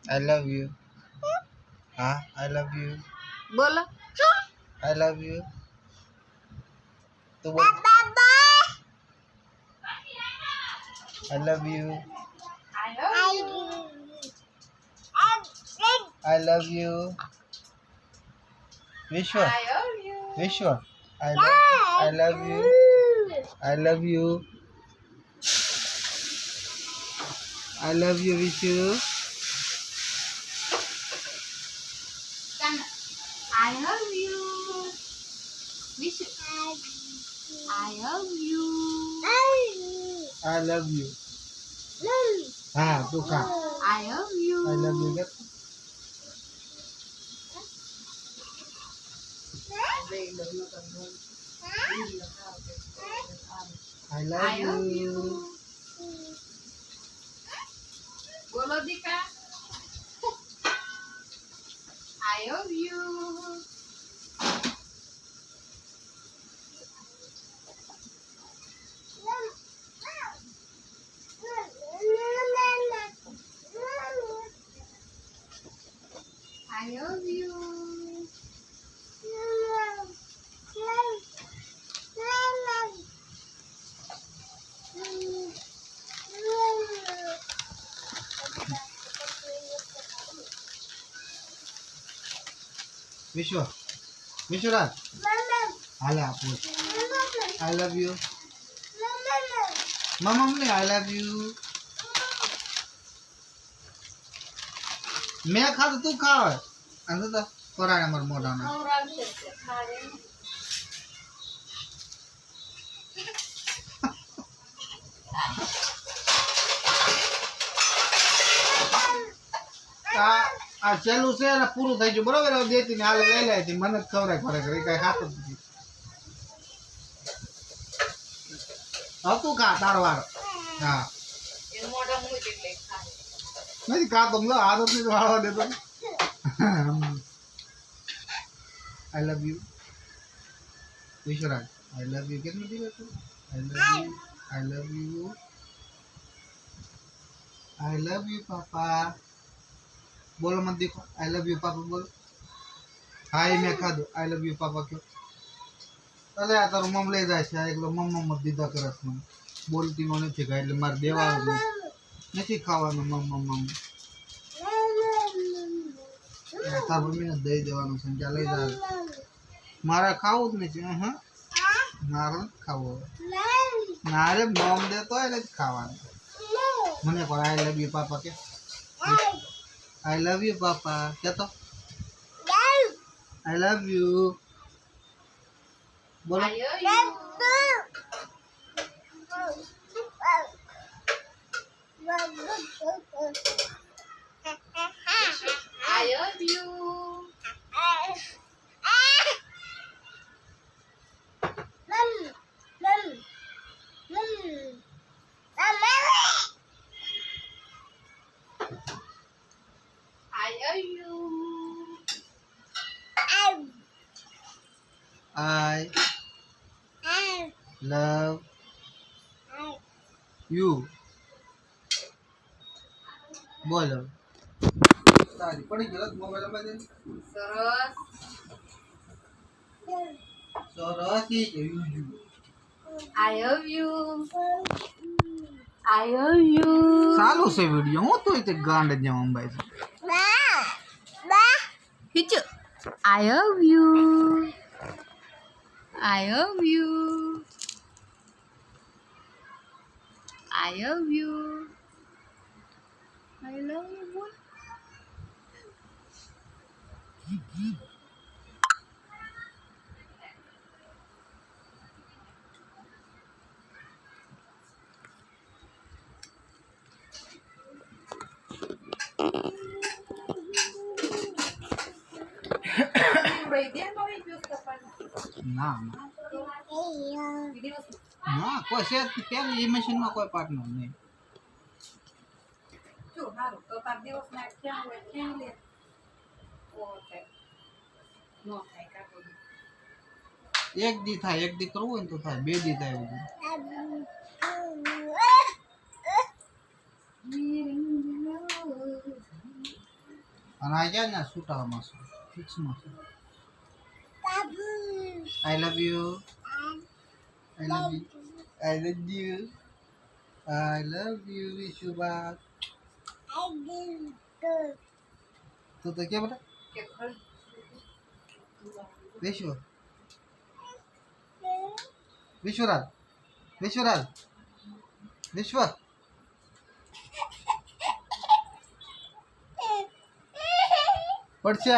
I love you. हाँ I love you. बोलो I love you. तो बोल I love you. I love you. Vishwa. Vishwa. I love you. I love you. I love you, Vishu. I love you. Wish I love you. I love you. हाँ तू खा. I love you. I love you क्या? I love you. बोलो दीका I love you. I love you. Vishwa. Vishwaraज. हाले आप बोल. I love you. Mama ने I love you. मैं खा तो तू खा. अंदर तो कोराने मर मोड़ा ना. આ છેલ્લું છે ને પૂરું થઈ ગયું બરોબર હવે દેતી ને હાલ લઈ લે હતી મને જ ખવડાય ખરેખર એ કઈ ખાતો જ નથી. હવે તું ખા તારો વારો. હા નથી ખાતો આદત નથી વાળવા દેતો. આઈ love you Vishwaraj. I love you કેમ નથી રહેતું? I love you. I love you. I love you પાપા. बोलो मत देखो. आई लव यू पापा बोलो. हाय मैं खा दो. आई लव यू पापा क्यों? अरे आ तारो मम लई जाय છે એકલો મમ મમ દીધા કરસ મને. બોલતી નો નથી કાઈ એટલે માર દેવાનું નથી ખાવાનું મમ મમ મમ. તાર મમ્મીને દઈ દેવાનું છે ત્યાં લઈ જા. મારા ખાવું જ નથી. હા મારે ખાવું. મારે મમ દેતો હોય ને જ ખાવાનું. મને પણ આઈ લવ યુ પાપા કે. I love you, Papa. क्या तो? I love you. बोलो. I love you. I love you. I love you. बोलो. તારી પડી ગયો મોબાઈલ માં દે. સરસ. સરસ ઈ you. I love you. I love you. ચાલુ છે વિડિયો. હું તો તે ગાંડ જ અંબાઈ છે. Hichu. I love you. I love you. I love you. I love you, boy. ના ના કોઈ છે કેમ એ મશીનમાં કોઈ પાર્ટનર નહીં. જો હારું તો તાર દિવસ ના ક્યાં હોય ક્યાં લે ઓકે નો થાય કાકો એક દી થાય એક દી કરવું હોય ને તો થાય બે દી થાય એવું. અને આ ક્યાં ના છૂટામાં છે ફિક્સમાં છે I love you I love you I love you I love you Vishuba તો કે બેટા કે ખરી વિશ્વ વિશ્વરાજ વિશ્વરાજ વિશ્વ પડશે